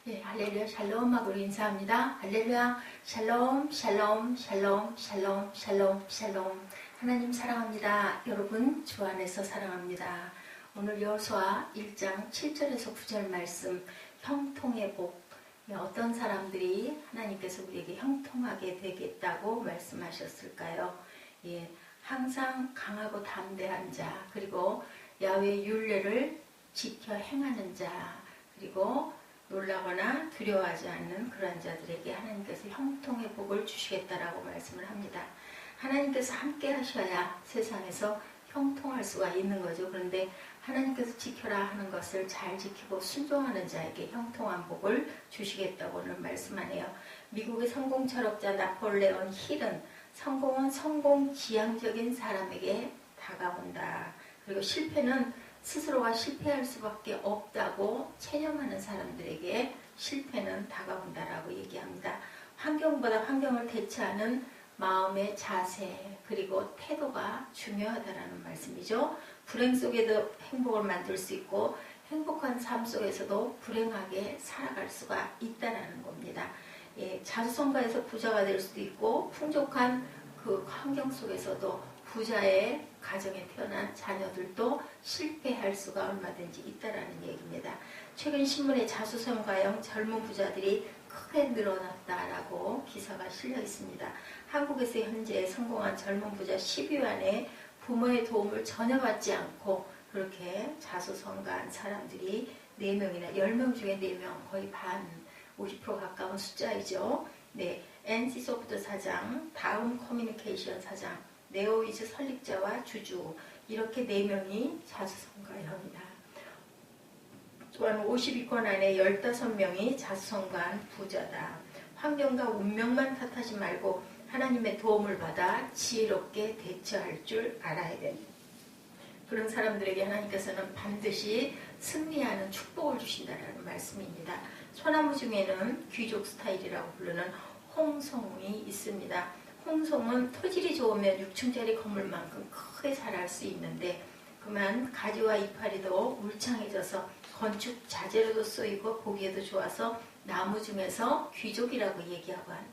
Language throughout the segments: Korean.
예, 할렐루야 샬롬하고 인사합니다. 할렐루야 샬롬 샬롬 샬롬 샬롬 샬롬 샬롬. 하나님 사랑합니다. 여러분 주 안에서 사랑합니다. 오늘 여호수아 1장 7절에서 9절 말씀, 형통의 복. 어떤 사람들이 하나님께서 우리에게 형통하게 되겠다고 말씀하셨을까요? 예, 항상 강하고 담대한 자, 그리고 야훼의 율례를 지켜 행하는 자, 그리고 놀라거나 두려워하지 않는 그러한 자들에게 하나님께서 형통의 복을 주시겠다라고 말씀을 합니다. 하나님께서 함께 하셔야 세상에서 형통할 수가 있는 거죠. 그런데 하나님께서 지켜라 하는 것을 잘 지키고 순종하는 자에게 형통한 복을 주시겠다고 오늘 말씀하네요. 미국의 성공 철학자 나폴레온 힐은 성공은 성공지향적인 사람에게 다가온다. 그리고 실패는 스스로가 실패할 수밖에 없다고 체념하는 사람들에게 실패는 다가온다라고 얘기합니다. 환경보다 환경을 대처하는 마음의 자세, 그리고 태도가 중요하다라는 말씀이죠. 불행 속에도 행복을 만들 수 있고 행복한 삶 속에서도 불행하게 살아갈 수가 있다라는 겁니다. 예, 자수성가해서 부자가 될 수도 있고 풍족한 그 환경 속에서도 부자의 가정에 태어난 자녀들도 실패할 수가 얼마든지 있다라는 얘기입니다. 최근 신문에 자수성가형 젊은 부자들이 크게 늘어났다라고 기사가 실려 있습니다. 한국에서 현재 성공한 젊은 부자 10위 안에 부모의 도움을 전혀 받지 않고 그렇게 자수성가한 사람들이 4명이나 10명 중에 4명, 거의 반, 50% 가까운 숫자이죠. 네, NC소프트 사장, 다음 커뮤니케이션 사장, 네오위즈 설립자와 주주, 이렇게 4명이 자수성가형이다. 또한 50위권 안에 15명이 자수성가한 부자다. 환경과 운명만 탓하지 말고 하나님의 도움을 받아 지혜롭게 대처할 줄 알아야 된다. 그런 사람들에게 하나님께서는 반드시 승리하는 축복을 주신다는 말씀입니다. 소나무 중에는 귀족 스타일이라고 부르는 홍송이 있습니다. 홍송은 토질이 좋으면 6층짜리 건물만큼 크게 자랄 수 있는데 그만 가지와 이파리도 울창해져서 건축 자재로도 쓰이고 보기에도 좋아서 나무 중에서 귀족이라고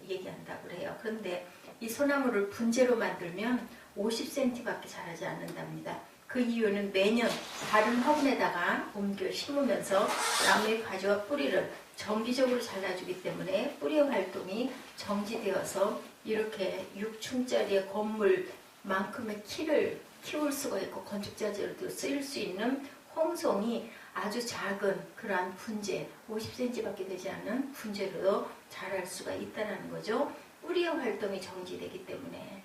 얘기한다고 그래요. 그런데 이 소나무를 분재로 만들면 50cm밖에 자라지 않는답니다. 그 이유는 매년 다른 화분에다가 옮겨 심으면서 나무의 가지와 뿌리를 정기적으로 잘라주기 때문에 뿌리 활동이 정지되어서 이렇게 6층짜리 건물만큼의 키를 키울 수가 있고 건축자재로도 쓰일 수 있는 홍송이 아주 작은 그러한 분재, 50cm밖에 되지 않는 분재로도 자랄 수가 있다는 거죠. 뿌리의 활동이 정지되기 때문에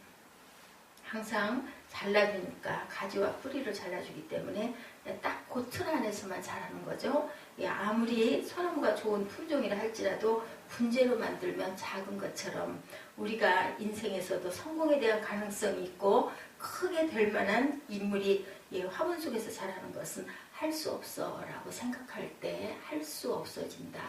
항상 잘라주니까 가지와 뿌리를 잘라주기 때문에 딱 그 틀 안에서만 자라는 거죠. 아무리 소나무가 좋은 품종이라 할지라도 분재로 만들면 작은 것처럼 우리가 인생에서도 성공에 대한 가능성이 있고 크게 될 만한 인물이 화분 속에서 자라는 것은 할 수 없어 라고 생각할 때 할 수 없어진다.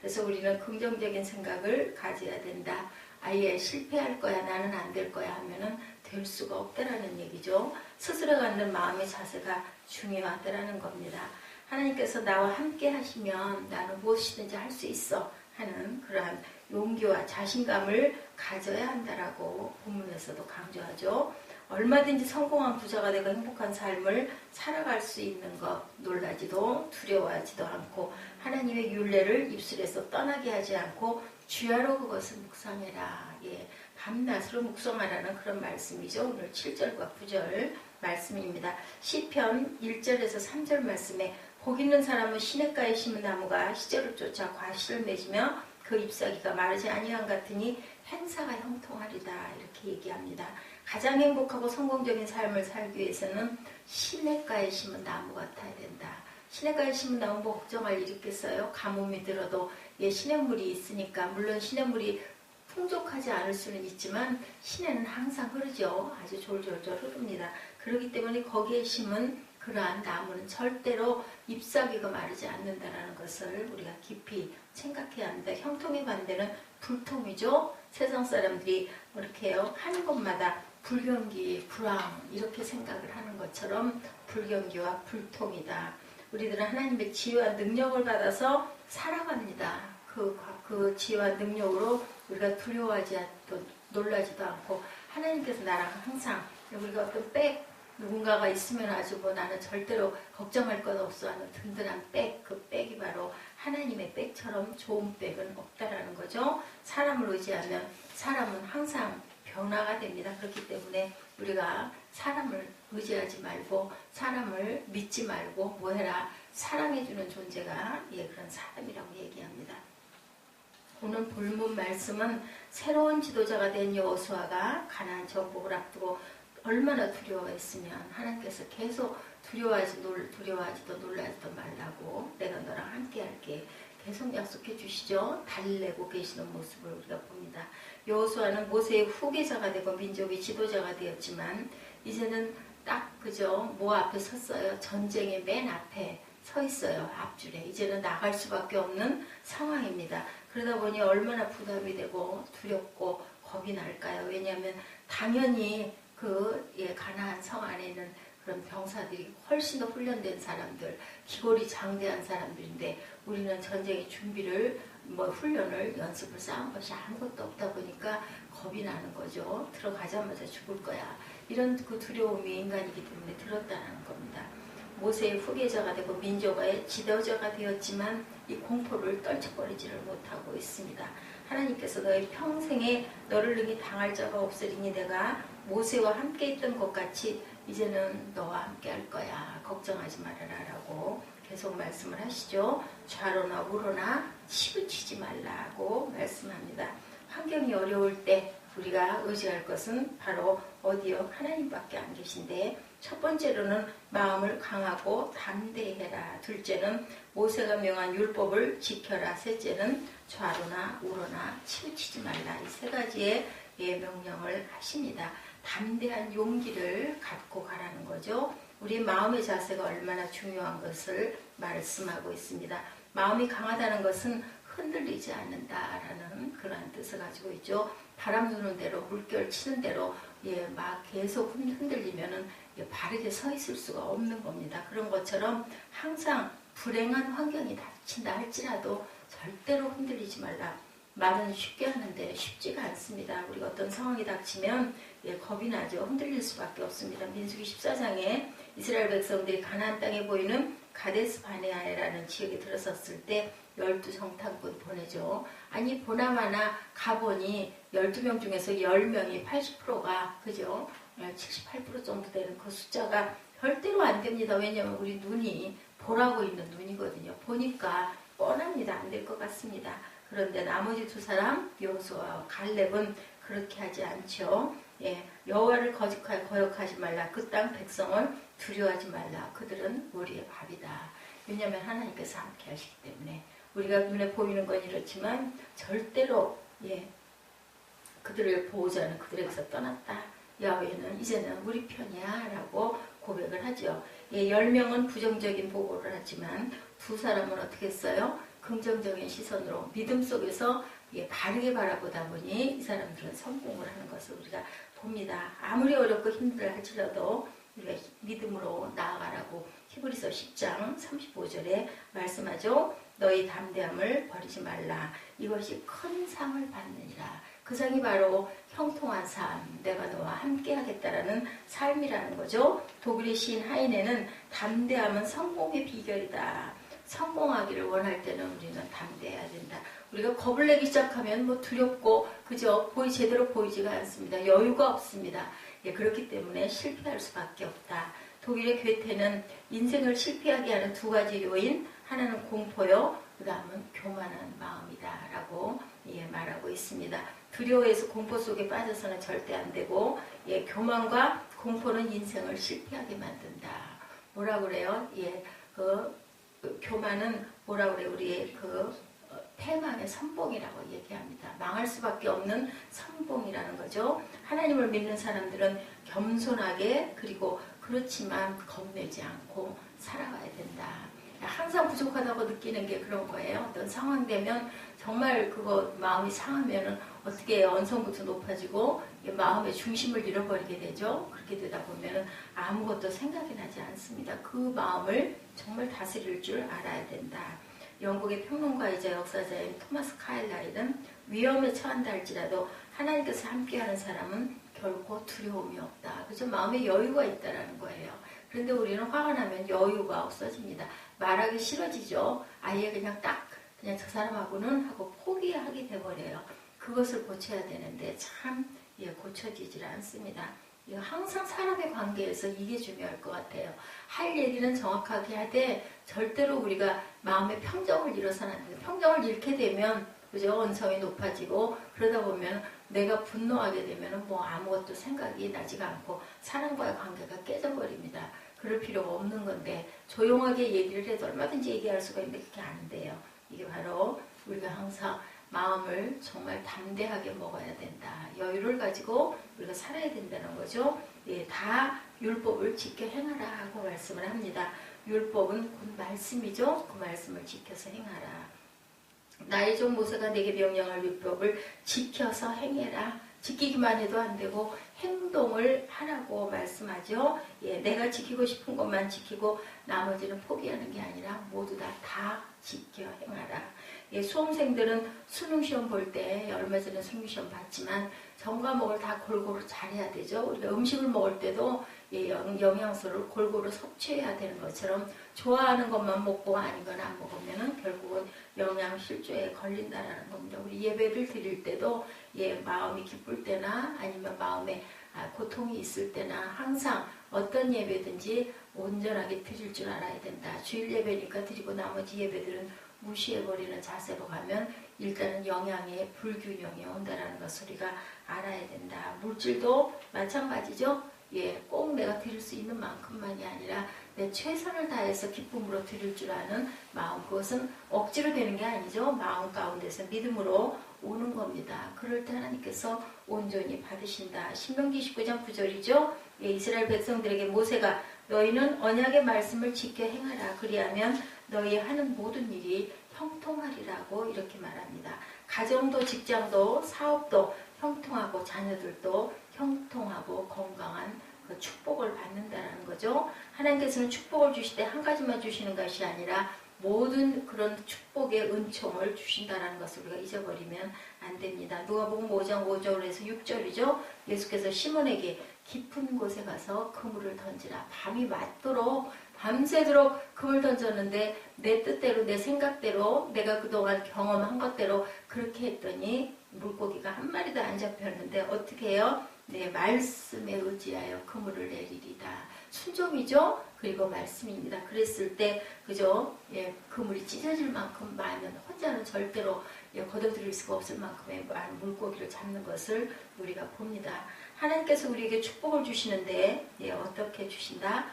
그래서 우리는 긍정적인 생각을 가져야 된다. 아예 실패할 거야, 나는 안 될 거야 하면은 될 수가 없다라는 얘기죠. 스스로 갖는 마음의 자세가 중요하다라는 겁니다. 하나님께서 나와 함께 하시면 나는 무엇이든지 할 수 있어 하는 그러한 용기와 자신감을 가져야 한다라고 본문에서도 강조하죠. 얼마든지 성공한 부자가 되고 행복한 삶을 살아갈 수 있는 것, 놀라지도 두려워하지도 않고 하나님의 율례를 입술에서 떠나게 하지 않고 주야로 그것을 묵상해라. 예, 밤낮으로 묵상하라는 그런 말씀이죠. 오늘 7절과 9절 말씀입니다. 시편 1절에서 3절 말씀에 복 있는 사람은 시냇가에 심은 나무가 시절을 쫓아 과실을 맺으며 그 잎사귀가 마르지 아니한 같으니 행사가 형통하리다. 이렇게 얘기합니다. 가장 행복하고 성공적인 삶을 살기 위해서는 시냇가에 심은 나무 같아야 된다. 시냇가에 심은 나무 뭐 걱정할 일 있겠어요? 가뭄이 들어도 시냇물이 있으니까. 물론 시냇물이 풍족하지 않을 수는 있지만 시내는 항상 흐르죠. 아주 졸졸졸 흐릅니다. 그렇기 때문에 거기에 심은 그러한 나무는 절대로 잎사귀가 마르지 않는다는 것을 우리가 깊이 생각해야 합니다. 형통의 반대는 불통이죠. 세상 사람들이 이렇게 해요. 하는 것마다 불경기, 불황 이렇게 생각을 하는 것처럼 불경기와 불통이다. 우리들은 하나님의 지혜와 능력을 받아서 살아갑니다. 그 지혜와 능력으로 우리가 두려워하지 않고 놀라지도 않고 하나님께서 나랑 항상 우리가 어떤 누군가가 있으면 아주 뭐 나는 절대로 걱정할 것 없어 하는 든든한 그 백이 바로 하나님의 백처럼 좋은 백은 없다라는 거죠. 사람을 의지하면 사람은 항상 변화가 됩니다. 그렇기 때문에 우리가 사람을 의지하지 말고 사람을 믿지 말고 뭐 해라? 사랑해주는 존재가 그런 사람이라고 얘기합니다. 오늘 본문 말씀은 새로운 지도자가 된 여호수아가 가나안 정복을 앞두고 얼마나 두려워했으면 하나님께서 계속 두려워하지도 놀라지도 말라고 내가 너랑 함께 할게 계속 약속해 주시죠. 달래고 계시는 모습을 우리가 봅니다. 여호수아는 모세의 후계자가 되고 민족의 지도자가 되었지만 이제는 딱 그저 뭐 앞에 섰어요. 전쟁의 맨 앞에 서 있어요. 앞줄에. 이제는 나갈 수밖에 없는 상황입니다. 그러다 보니 얼마나 부담이 되고 두렵고 겁이 날까요? 왜냐하면 당연히 가나안 성 안에 있는 그런 병사들이 훨씬 더 훈련된 사람들, 기골이 장대한 사람들인데 우리는 전쟁의 준비를 훈련을 연습을 쌓은 것이 아무것도 없다 보니까 겁이 나는 거죠. 들어가자마자 죽을 거야. 이런 그 두려움이 인간이기 때문에 들었다는 겁니다. 모세의 후계자가 되고 민족의 지도자가 되었지만 이 공포를 떨쳐버리지를 못하고 있습니다. 하나님께서 너의 평생에 너를 능히 당할 자가 없으리니 내가 모세와 함께 있던 것 같이 이제는 너와 함께 할 거야. 걱정하지 말아라 라고 계속 말씀을 하시죠. 좌로나 우로나 치우치지 말라고 말씀합니다. 환경이 어려울 때 우리가 의지할 것은 바로 어디요? 하나님밖에 안 계신데 첫 번째로는 마음을 강하고 담대해라. 둘째는 모세가 명한 율법을 지켜라. 셋째는 좌로나 우로나 치우치지 말라. 이 세 가지의 명령을 하십니다. 담대한 용기를 갖고 가라는 거죠. 우리 마음의 자세가 얼마나 중요한 것을 말씀하고 있습니다. 마음이 강하다는 것은 흔들리지 않는다라는 그러한 뜻을 가지고 있죠. 바람 부는 대로 물결 치는 대로 막 계속 흔들리면은 바르게 서 있을 수가 없는 겁니다. 그런 것처럼 항상 불행한 환경이 닥친다 할지라도 절대로 흔들리지 말라. 말은 쉽게 하는데 쉽지가 않습니다. 우리가 어떤 상황이 닥치면 겁이 나죠. 흔들릴 수밖에 없습니다. 민수기 14장에 이스라엘 백성들이 가나안 땅에 보이는 가데스 바네아라는 지역에 들어섰을 때 12정탐꾼 보내죠. 아니 보나마나 가보니 12명 중에서 10명이 80%가 그죠? 78% 정도 되는 그 숫자가 절대로 안 됩니다. 왜냐하면 우리 눈이 보라고 있는 눈이거든요. 보니까 뻔합니다. 안 될 것 같습니다. 그런데 나머지 두 사람 여호수아와 갈렙은 그렇게 하지 않죠. 여호와를 거역하지 말라. 그 땅 백성을 두려워하지 말라. 그들은 우리의 밥이다. 왜냐하면 하나님께서 함께 하시기 때문에 우리가 눈에 보이는 건 이렇지만 절대로 그들을 보호자는 그들에게서 떠났다. 야훼는 이제는 우리 편이야 라고 고백을 하죠. 10명은 부정적인 보고를 하지만 두 사람은 어떻게 했어요? 긍정적인 시선으로 믿음 속에서 바르게 바라보다 보니 이 사람들은 성공을 하는 것을 우리가 봅니다. 아무리 어렵고 힘들어 할지라도 우리가 믿음으로 나아가라고 히브리서 10장 35절에 말씀하죠. 너희 담대함을 버리지 말라. 이것이 큰 상을 받느니라. 그 상이 바로 형통한 삶, 내가 너와 함께 하겠다라는 삶이라는 거죠. 독일의 시인 하이네는 담대함은 성공의 비결이다. 성공하기를 원할 때는 우리는 담대해야 된다. 우리가 겁을 내기 시작하면 두렵고 그저 제대로 보이지가 않습니다. 여유가 없습니다. 그렇기 때문에 실패할 수밖에 없다. 독일의 괴테는 인생을 실패하게 하는 두 가지 요인, 하나는 공포요, 그 다음은 교만한 마음이다 라고 말하고 있습니다. 두려워해서 공포 속에 빠져서는 절대 안 되고 교만과 공포는 인생을 실패하게 만든다. 뭐라 그래요? 교만은 뭐라 그래요? 우리의 패망의 선봉이라고 얘기합니다. 망할 수밖에 없는 선봉이라는 거죠. 하나님을 믿는 사람들은 겸손하게 그리고 그렇지만 겁내지 않고 살아가야 된다. 항상 부족하다고 느끼는 게 그런 거예요. 어떤 상황 되면 정말 마음이 상하면은 어떻게 해요? 언성부터 높아지고 마음의 중심을 잃어버리게 되죠. 그렇게 되다 보면은 아무것도 생각이 나지 않습니다. 그 마음을 정말 다스릴 줄 알아야 된다. 영국의 평론가이자 역사자인 토마스 카일라일은 위험에 처한다 할지라도 하나님께서 함께하는 사람은 결코 두려움이 없다. 그죠? 마음에 여유가 있다라는 거예요. 그런데 우리는 화가 나면 여유가 없어집니다. 말하기 싫어지죠. 아예 그냥 저 사람하고는 하고 포기하게 돼버려요. 그것을 고쳐야 되는데 참 고쳐지질 않습니다. 항상 사람의 관계에서 이게 중요할 것 같아요. 할 얘기는 정확하게 하되 절대로 우리가 마음의 평정을 잃어서는 안 돼요. 평정을 잃게 되면 그죠? 언성이 높아지고 그러다 보면 내가 분노하게 되면 뭐 아무것도 생각이 나지가 않고 사람과의 관계가 깨져버립니다. 그럴 필요가 없는 건데 조용하게 얘기를 해도 얼마든지 얘기할 수가 있는데 그게 안 돼요. 이게 바로 우리가 항상 마음을 정말 담대하게 먹어야 된다. 여유를 가지고 우리가 살아야 된다는 거죠. 다 율법을 지켜 행하라 하고 말씀을 합니다. 율법은 곧 말씀이죠. 그 말씀을 지켜서 행하라. 나의 종 모세가 내게 명령할 율법을 지켜서 행해라. 지키기만 해도 안 되고 행동을 하라고 말씀하죠. 내가 지키고 싶은 것만 지키고 나머지는 포기하는 게 아니라 모두 다 지켜 행하라. 수험생들은 수능시험 볼 때 얼마 전에 수능시험 봤지만 전 과목을 다 골고루 잘해야 되죠. 우리가 음식을 먹을 때도 영양소를 골고루 섭취해야 되는 것처럼 좋아하는 것만 먹고 아닌 건 안 먹으면 결국은 영양실조에 걸린다라는 겁니다. 우리 예배를 드릴 때도 마음이 기쁠 때나 아니면 마음에 고통이 있을 때나 항상 어떤 예배든지 온전하게 드릴 줄 알아야 된다. 주일 예배니까 드리고 나머지 예배들은 무시해버리는 자세로 가면 일단은 영양에 불균형이 온다라는 것을 우리가 알아야 된다. 물질도 마찬가지죠. 꼭 내가 드릴 수 있는 만큼만이 아니라 내 최선을 다해서 기쁨으로 드릴 줄 아는 마음, 그것은 억지로 되는 게 아니죠. 마음 가운데서 믿음으로 오는 겁니다. 그럴 때 하나님께서 온전히 받으신다. 신명기 19장 9절이죠. 이스라엘 백성들에게 모세가 너희는 언약의 말씀을 지켜 행하라. 그리하면 너희 하는 모든 일이 형통하리라고 이렇게 말합니다. 가정도 직장도 사업도 형통하고 자녀들도 형통하고 건강한 그 축복을 받는다는 거죠. 하나님께서는 축복을 주실 때 한 가지만 주시는 것이 아니라 모든 그런 축복의 은총을 주신다는 것을 우리가 잊어버리면 안 됩니다. 누가복음 5장 5절에서 6절이죠. 예수께서 시몬에게 깊은 곳에 가서 그물을 던지라. 밤이 맞도록 밤새도록 그물 던졌는데 내 뜻대로 내 생각대로 내가 그동안 경험한 것대로 그렇게 했더니 물고기가 한 마리도 안 잡혔는데 어떻게 해요? 내 말씀에 의지하여 그물을 내리리다. 순종이죠. 그리고 말씀입니다. 그랬을 때 그죠? 그물이 찢어질 만큼 많은 혼자는 절대로 걷어들일 수가 없을 만큼의 많은 물고기를 잡는 것을 우리가 봅니다. 하나님께서 우리에게 축복을 주시는데 어떻게 주신다?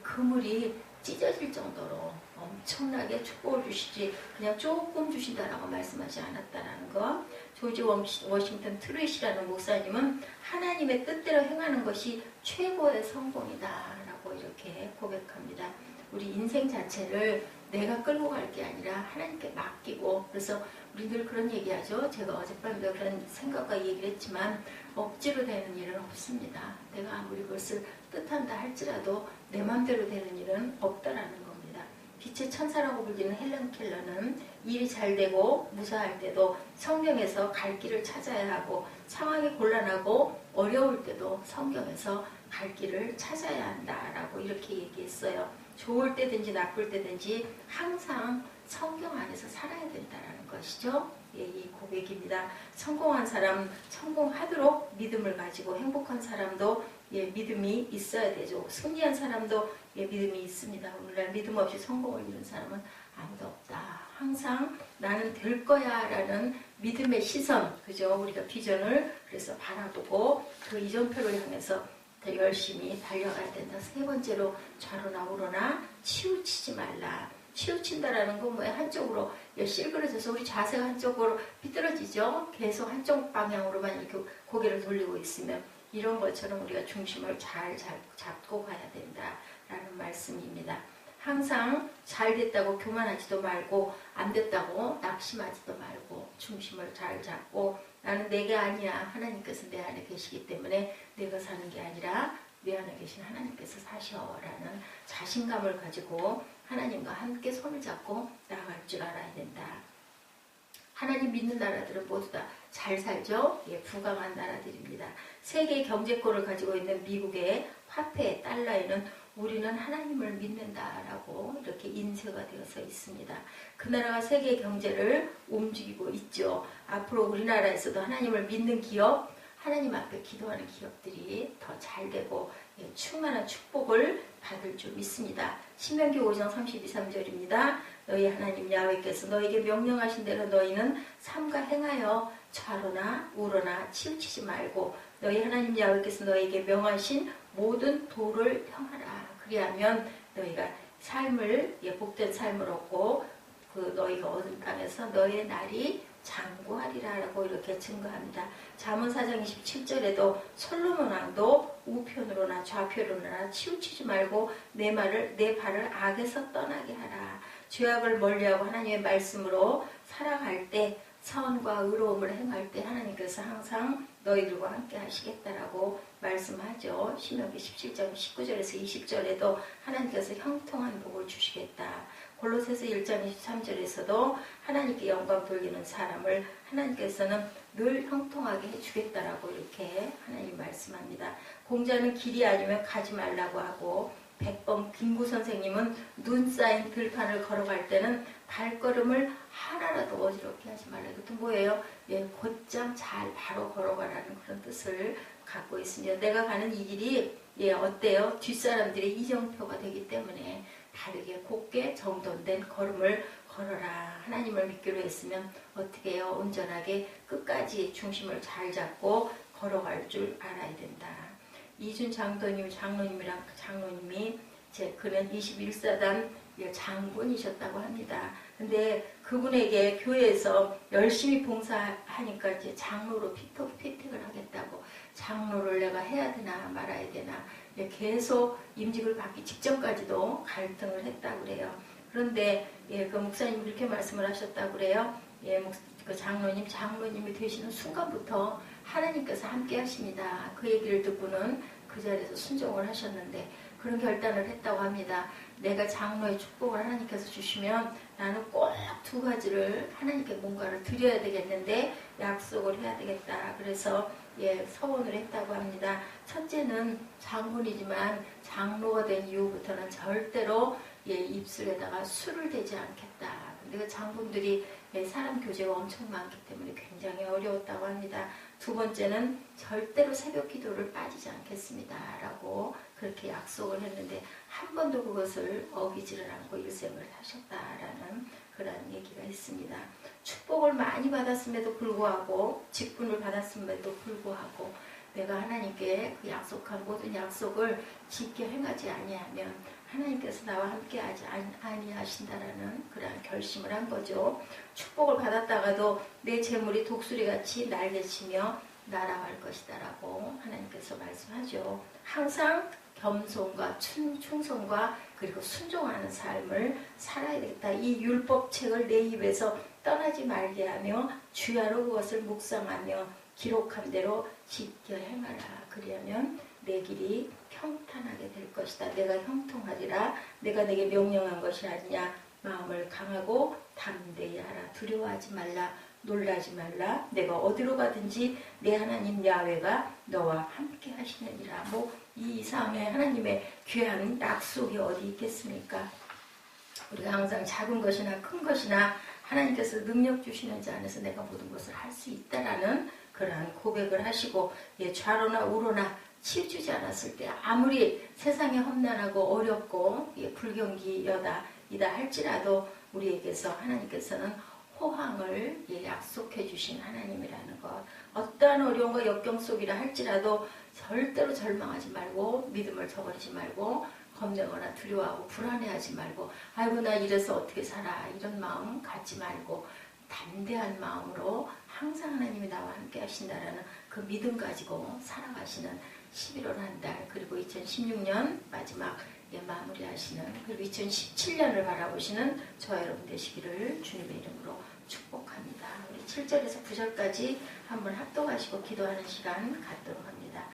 그물이 찢어질 정도로 엄청나게 축복을 주시지 그냥 조금 주신다라고 말씀하지 않았다라는 것. 조지 워싱턴 트루잇이라는 목사님은 하나님의 뜻대로 행하는 것이 최고의 성공이다라고 이렇게 고백합니다. 우리 인생 자체를 내가 끌고 갈 게 아니라 하나님께 맡기고, 그래서 우리 늘 그런 얘기하죠. 제가 어젯밤에도 그런 생각과 얘기를 했지만 억지로 되는 일은 없습니다. 내가 아무리 그것을 뜻한다 할지라도 내 마음대로 되는 일은 없다라는 겁니다. 빛의 천사라고 불리는 헬렌 켈러는 일이 잘 되고 무사할 때도 성경에서 갈 길을 찾아야 하고, 상황이 곤란하고 어려울 때도 성경에서 갈 길을 찾아야 한다라고 이렇게 얘기했어요. 좋을 때든지 나쁠 때든지 항상 성경 안에서 살아야 된다는 것이죠. 이 고백입니다. 성공한 사람 성공하도록 믿음을 가지고, 행복한 사람도 믿음이 있어야 되죠. 승리한 사람도 믿음이 있습니다. 오늘날 믿음 없이 성공을 이룬 사람은 아무도 없다. 항상 나는 될 거야 라는 믿음의 시선, 그죠? 우리가 비전을 그래서 바라보고 그 이정표를 향해서 더 열심히 달려가야 된다. 세 번째로, 좌로나 우로나 치우치지 말라. 치우친다라는 건 뭐야? 한쪽으로 실그러져서 우리 자세가 한쪽으로 삐뚤어지죠. 계속 한쪽 방향으로만 이렇게 고개를 돌리고 있으면 이런 것처럼 우리가 중심을 잘 잡고 가야 된다라는 말씀입니다. 항상 잘 됐다고 교만하지도 말고 안 됐다고 낙심하지도 말고 중심을 잘 잡고, 나는 내가 아니야. 하나님께서 내 안에 계시기 때문에 내가 사는 게 아니라 내 안에 계신 하나님께서 사셔라는 자신감을 가지고 하나님과 함께 손을 잡고 나아갈 줄 알아야 된다. 하나님 믿는 나라들은 모두 다 잘 살죠? 예, 부강한 나라들입니다. 세계 경제권을 가지고 있는 미국의 화폐 달러에는 우리는 하나님을 믿는다라고 이렇게 인쇄가 되어서 있습니다. 그 나라가 세계 경제를 움직이고 있죠. 앞으로 우리나라에서도 하나님을 믿는 기업, 하나님 앞에 기도하는 기업들이 더 잘 되고 충만한 축복을 받을 줄 믿습니다. 신명기 5장 32, 3절입니다. 너희 하나님 야훼께서 너에게 명령하신 대로 너희는 삼가 행하여 좌로나 우로나 치우치지 말고 너희 하나님 야훼께서 너에게 명하신 모든 도를 행하라. 그리하면 너희가 삶을 복된 삶을 얻고 그 너희가 얻은 땅에서 너희의 날이 장구하리라 라고 이렇게 증거합니다. 잠언 4장 27절에도 솔로몬 왕도 우편으로나 좌편으로나 치우치지 말고 내 발을 악에서 떠나게 하라. 죄악을 멀리하고 하나님의 말씀으로 살아갈 때 선과 의로움을 행할 때 하나님께서 항상 너희들과 함께 하시겠다라고 말씀하죠. 신명기 17장 19절에서 20절에도 하나님께서 형통한 복을 주시겠다. 골로새서 1장 23절에서도 하나님께 영광 돌리는 사람을 하나님께서는 늘 형통하게 해주겠다라고 이렇게 하나님 말씀합니다. 공자는 길이 아니면 가지 말라고 하고 백범 김구 선생님은 눈 쌓인 들판을 걸어갈 때는 발걸음을 하나라도 어지럽게 하지 말라. 이것도 뭐예요? 곧장 잘 바로 걸어가라는 그런 뜻을 갖고 있습니다. 내가 가는 이 길이 어때요? 뒷사람들의 이정표가 되기 때문에 다르게 곱게 정돈된 걸음을 걸어라. 하나님을 믿기로 했으면 어떻게 해요? 온전하게 끝까지 중심을 잘 잡고 걸어갈 줄 알아야 된다. 이준 장로님이랑 장로님이 그는 21사단 장군이셨다고 합니다. 근데 그분에게 교회에서 열심히 봉사하니까 이제 장로로 피택을 하겠다고, 장로를 내가 해야 되나 말아야 되나 계속 임직을 받기 직전까지도 갈등을 했다고 그래요. 그런데 그 목사님이 그렇게 말씀을 하셨다고 그래요. 그 장로님이 되시는 순간부터 하나님께서 함께 하십니다. 그 얘기를 듣고는 그 자리에서 순종을 하셨는데 그런 결단을 했다고 합니다. 내가 장로의 축복을 하나님께서 주시면 나는 꼭 두 가지를 하나님께 뭔가를 드려야 되겠는데 약속을 해야 되겠다. 그래서 서원을 했다고 합니다. 첫째는 장군이지만 장로가 된 이후부터는 절대로 입술에다가 술을 대지 않겠다. 근데 그 장군들이 사람 교제가 엄청 많기 때문에 굉장히 어려웠다고 합니다. 두 번째는 절대로 새벽 기도를 빠지지 않겠습니다. 라고 그렇게 약속을 했는데 한 번도 그것을 어기지를 않고 일생을 하셨다라는 그런 얘기가 있습니다. 축복을 많이 받았음에도 불구하고 직분을 받았음에도 불구하고 내가 하나님께 그 약속한 모든 약속을 지켜 행하지 아니하면 하나님께서 나와 함께 하지 아니하신다라는 그런 결심을 한 거죠. 축복을 받았다가도 내 재물이 독수리같이 날개치며 날아갈 것이다라고 하나님께서 말씀하죠. 항상 겸손과 충성과 그리고 순종하는 삶을 살아야 되겠다. 이 율법책을 내 입에서 떠나지 말게 하며 주야로 그것을 묵상하며 기록한 대로 지켜 행하라. 그리하면 내 길이 평탄하게 될 것이다. 내가 형통하리라. 내가 내게 명령한 것이 아니냐. 마음을 강하고 담대히 하라. 두려워하지 말라. 놀라지 말라. 내가 어디로 가든지 내 하나님 야훼가 너와 함께 하시느니라. 이 이상의 하나님의 귀한 약속이 어디 있겠습니까? 우리가 항상 작은 것이나 큰 것이나 하나님께서 능력 주시는 자 안에서 내가 모든 것을 할 수 있다라는 그러한 고백을 하시고 좌로나 우로나 치우치지 않았을 때 아무리 세상이 험난하고 어렵고 불경기이다 할지라도 우리에게서 하나님께서는 호황을 약속해 주신 하나님이라는 것. 어떠한 어려움과 역경 속이라 할지라도 절대로 절망하지 말고 믿음을 저버리지 말고 겁내거나 두려워하고 불안해하지 말고 아이고 나 이래서 어떻게 살아 이런 마음 갖지 말고 담대한 마음으로 항상 하나님이 나와 함께 하신다라는 그 믿음 가지고 살아가시는 11월 한 달 그리고 2016년 마지막 마무리하시는 그리고 2017년을 바라보시는 저와 여러분 되시기를 주님의 이름으로 축복합니다. 우리 7절에서 9절까지 한번 합독하시고 기도하는 시간 갖도록 합니다.